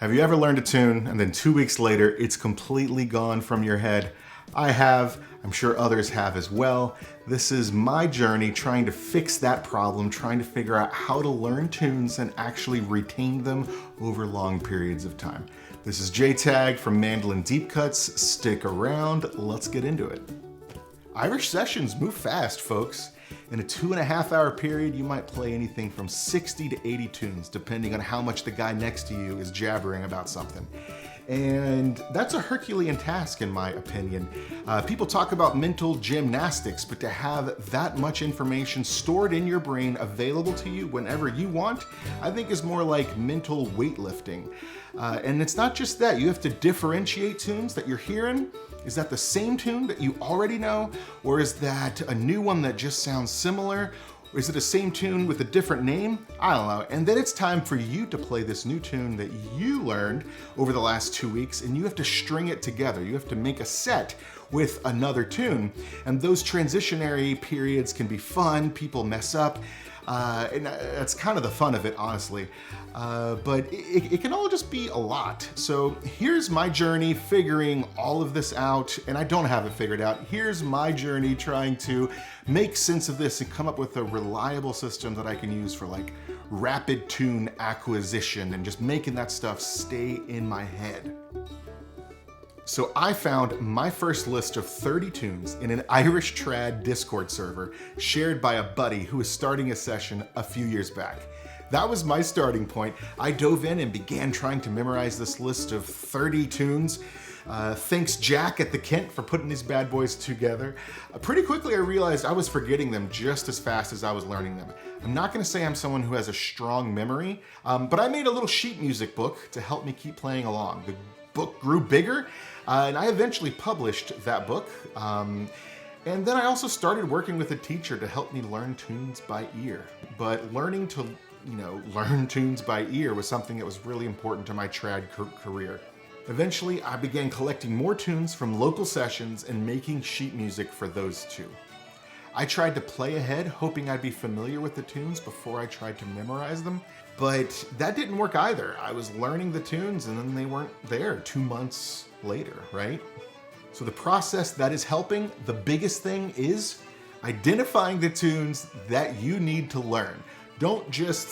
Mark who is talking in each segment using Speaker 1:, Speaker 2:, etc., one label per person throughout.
Speaker 1: Have you ever learned a tune and then 2 weeks later it's completely gone from your head? I have. I'm sure others have as well. This is my journey trying to fix that problem, trying to figure out how to learn tunes and actually retain them over long periods of time. This is JTAG from Mandolin Deep Cuts. Stick around, let's get into it. Irish sessions move fast, folks. In a 2.5 hour period, you might play anything from 60 to 80 tunes, depending on how much the guy next to you is jabbering about something. And that's a Herculean task, in my opinion. People talk about mental gymnastics, but to have that much information stored in your brain available to you whenever you want, I think is more like mental weightlifting. And it's not just that, you have to differentiate tunes that you're hearing. Is that the same tune that you already know? Or is that a new one that just sounds similar? Or is it the same tune with a different name? I don't know. And then it's time for you to play this new tune that you learned over the last 2 weeks, and you have to string it together. You have to make a set with another tune. And those transitionary periods can be fun, people mess up. And that's kind of the fun of it, honestly. But it can all just be a lot. So here's my journey figuring all of this out, and I don't have it figured out. Here's my journey trying to make sense of this and come up with a reliable system that I can use for like rapid tune acquisition and just making that stuff stay in my head. So I found my first list of 30 tunes in an Irish trad Discord server shared by a buddy who was starting a session a few years back. That was my starting point. I dove in and began trying to memorize this list of 30 tunes. Thanks Jack at the Kent for putting these bad boys together. Pretty quickly I realized I was forgetting them just as fast as I was learning them. I'm not gonna say I'm someone who has a strong memory, but I made a little sheet music book to help me keep playing along. The book grew bigger, and I eventually published that book. And then I also started working with a teacher to help me learn tunes by ear. But learning to, learn tunes by ear was something that was really important to my trad career. Eventually, I began collecting more tunes from local sessions and making sheet music for those too. I tried to play ahead, hoping I'd be familiar with the tunes before I tried to memorize them, but that didn't work either. I was learning the tunes and then they weren't there 2 months later, right? So the process that is helping, the biggest thing is identifying the tunes that you need to learn. Don't just,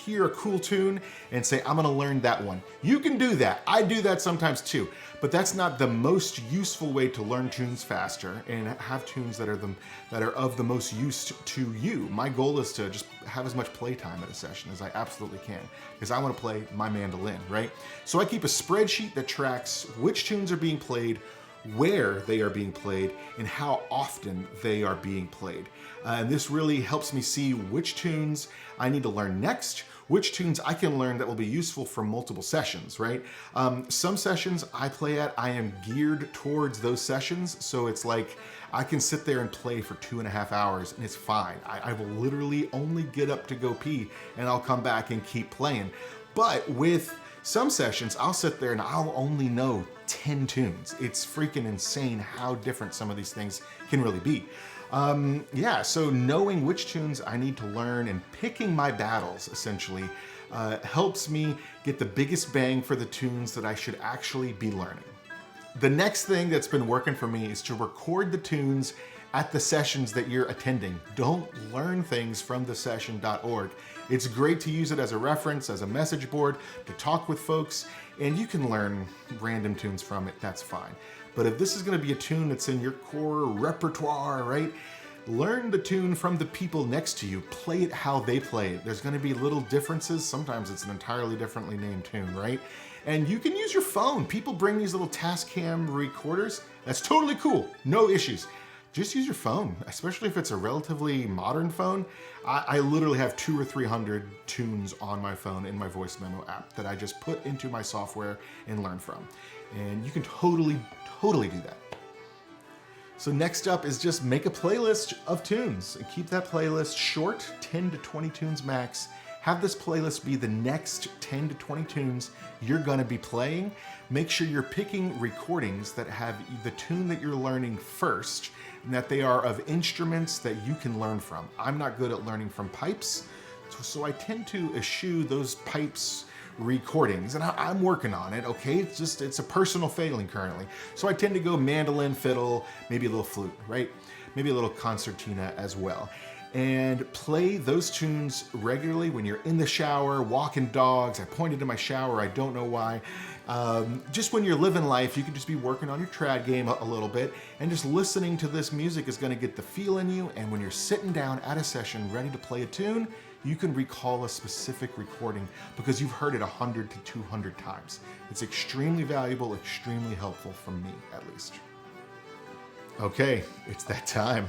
Speaker 1: hear a cool tune and say, I'm gonna learn that one. You can do that. I do that sometimes too, but that's not the most useful way to learn tunes faster and have tunes that are of the most use to you. My goal is to just have as much playtime at a session as I absolutely can, because I wanna play my mandolin, right? So I keep a spreadsheet that tracks which tunes are being played, where they are being played, and how often they are being played. And this really helps me see which tunes I need to learn next, which tunes I can learn that will be useful for multiple sessions, right? Some sessions I play at, I am geared towards those sessions, so it's like I can sit there and play for 2.5 hours and it's fine. I will literally only get up to go pee and I'll come back and keep playing. But with some sessions, I'll sit there and I'll only know 10 tunes. It's freaking insane how different some of these things can really be. So knowing which tunes I need to learn and picking my battles, essentially, helps me get the biggest bang for the tunes that I should actually be learning. The next thing that's been working for me is to record the tunes at the sessions that you're attending. Don't learn things from thesession.org. It's great to use it as a reference, as a message board, to talk with folks, and you can learn random tunes from it, that's fine. But if this is gonna be a tune that's in your core repertoire, right? Learn the tune from the people next to you. Play it how they play it. There's gonna be little differences. Sometimes it's an entirely differently named tune, right? And you can use your phone. People bring these little Tascam recorders. That's totally cool, no issues. Just use your phone, especially if it's a relatively modern phone. I literally have 200 or 300 tunes on my phone in my voice memo app that I just put into my software and learn from. And you can totally do that. So next up is just make a playlist of tunes and keep that playlist short, 10 to 20 tunes max. Have this playlist be the next 10 to 20 tunes you're gonna be playing. Make sure you're picking recordings that have the tune that you're learning first, and that they are of instruments that you can learn from. I'm not good at learning from pipes, so I tend to eschew those pipes recordings, and I'm working on it, okay? It's a personal failing currently. So I tend to go mandolin, fiddle, maybe a little flute, right? Maybe a little concertina as well. And play those tunes regularly when you're in the shower, walking dogs. I pointed to my shower, I don't know why. Just when you're living life, you can just be working on your trad game a little bit, and just listening to this music is gonna get the feel in you, and when you're sitting down at a session ready to play a tune, you can recall a specific recording because you've heard it 100 to 200 times. It's extremely valuable, extremely helpful from me, at least. Okay, it's that time.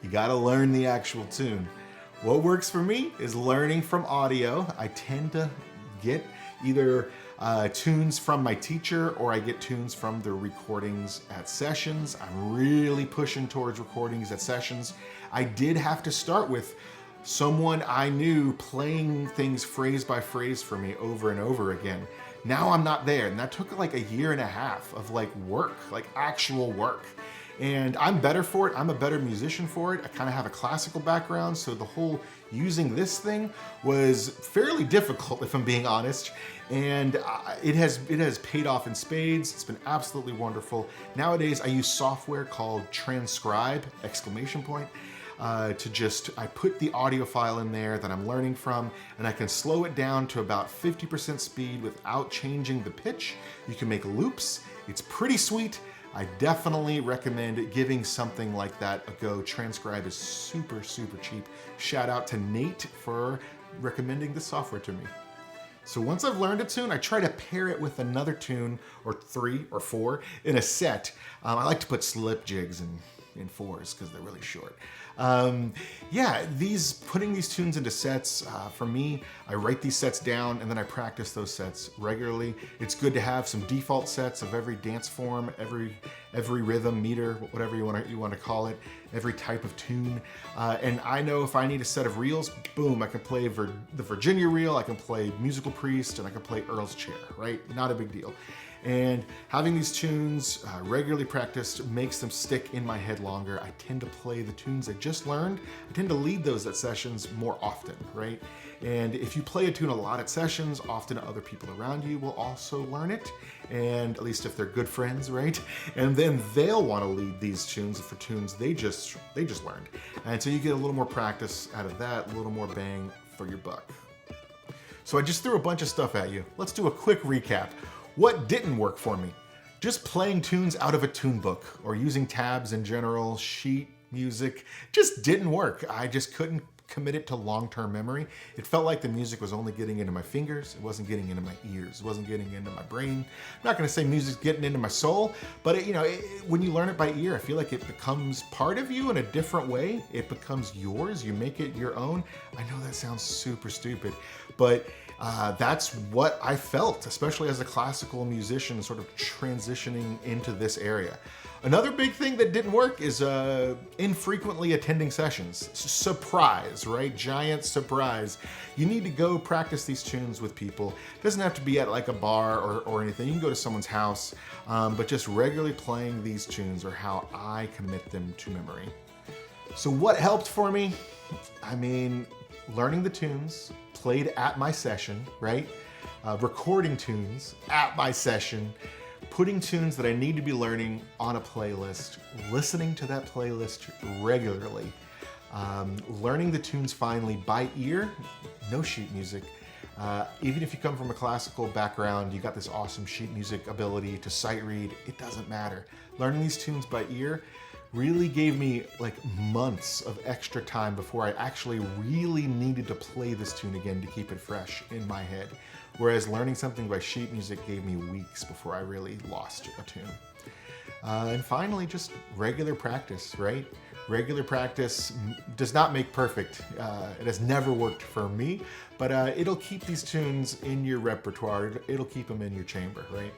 Speaker 1: You gotta learn the actual tune. What works for me is learning from audio. I tend to get either tunes from my teacher or I get tunes from the recordings at sessions. I'm really pushing towards recordings at sessions. I did have to start with someone I knew playing things phrase by phrase for me over and over again. Now I'm not there, and that took like a year and a half of like work, like actual work. And I'm better for it. I'm a better musician for it. I kind of have a classical background, so the whole using this thing was fairly difficult, if I'm being honest. And it has paid off in spades. It's been absolutely wonderful. Nowadays, I use software called Transcribe, ! I put the audio file in there that I'm learning from, and I can slow it down to about 50% speed without changing the pitch. You can make loops. It's pretty sweet. I definitely recommend giving something like that a go. Transcribe is super, super cheap. Shout out to Nate for recommending the software to me. So once I've learned a tune, I try to pair it with another tune, or 3 or 4 in a set. I like to put slip jigs in 4s because they're really short. Putting these tunes into sets, for me, I write these sets down and then I practice those sets regularly. It's good to have some default sets of every dance form, every rhythm, meter, whatever you want to call it, every type of tune. And I know if I need a set of reels, boom, I can play the Virginia reel, I can play Musical Priest, and I can play Earl's Chair, right? Not a big deal. And having these tunes regularly practiced makes them stick in my head longer. I tend to play the tunes I just learned. I tend to lead those at sessions more often, right? And if you play a tune a lot at sessions, often other people around you will also learn it, and at least if they're good friends, right? And then they'll want to lead these tunes for tunes they just learned. And so you get a little more practice out of that, a little more bang for your buck. So I just threw a bunch of stuff at you. Let's do a quick recap. What didn't work for me? Just playing tunes out of a tune book or using tabs in general, sheet music, just didn't work. I just couldn't commit it to long-term memory. It felt like the music was only getting into my fingers. It wasn't getting into my ears. It wasn't getting into my brain. I'm not gonna say music's getting into my soul, but when you learn it by ear, I feel like it becomes part of you in a different way. It becomes yours. You make it your own. I know that sounds super stupid, but that's what I felt, especially as a classical musician sort of transitioning into this area. Another big thing that didn't work is infrequently attending sessions. Surprise, right? Giant surprise. You need to go practice these tunes with people. It doesn't have to be at like a bar or anything. You can go to someone's house, but just regularly playing these tunes are how I commit them to memory. So what helped for me? I mean, learning the tunes, played at my session, right? Recording tunes at my session, putting tunes that I need to be learning on a playlist, listening to that playlist regularly, learning the tunes finally by ear, no sheet music. Even if you come from a classical background, you got this awesome sheet music ability to sight read, it doesn't matter. Learning these tunes by ear really gave me like months of extra time before I actually really needed to play this tune again to keep it fresh in my head. Whereas learning something by sheet music gave me weeks before I really lost a tune. And finally, just regular practice, right? Regular practice does not make perfect. It has never worked for me, but it'll keep these tunes in your repertoire. It'll keep them in your chamber, right?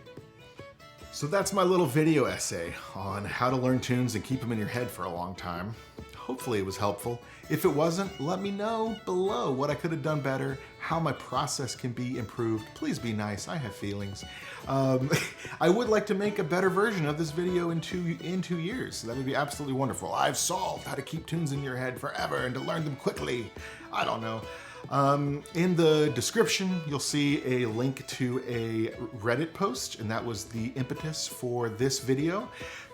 Speaker 1: So that's my little video essay on how to learn tunes and keep them in your head for a long time. Hopefully it was helpful. If it wasn't, let me know below what I could have done better, how my process can be improved. Please be nice, I have feelings. I would like to make a better version of this video in 2 years. That would be absolutely wonderful. I've solved how to keep tunes in your head forever and to learn them quickly. I don't know. In the description, you'll see a link to a Reddit post, and that was the impetus for this video.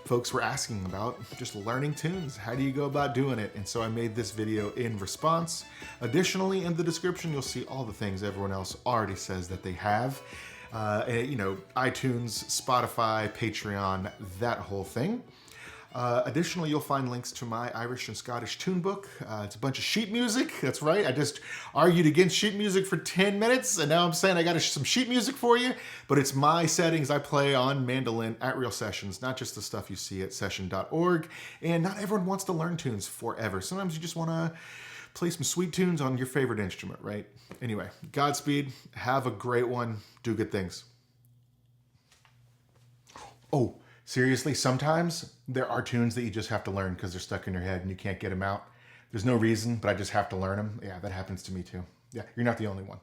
Speaker 1: Folks were asking about just learning tunes. How do you go about doing it? And so I made this video in response. Additionally, in the description, you'll see all the things everyone else already says that they have. You know, iTunes, Spotify, Patreon, that whole thing. Additionally, you'll find links to my Irish and Scottish tune book. It's a bunch of sheet music. That's right. I just argued against sheet music for 10 minutes, and now I'm saying I got some sheet music for you. But it's my settings I play on mandolin at real sessions, not just the stuff you see at session.org. And not everyone wants to learn tunes forever. Sometimes you just want to play some sweet tunes on your favorite instrument, right? Anyway, Godspeed. Have a great one. Do good things. Oh, seriously, sometimes there are tunes that you just have to learn because they're stuck in your head and you can't get them out. There's no reason, but I just have to learn them. Yeah, that happens to me too. Yeah, you're not the only one.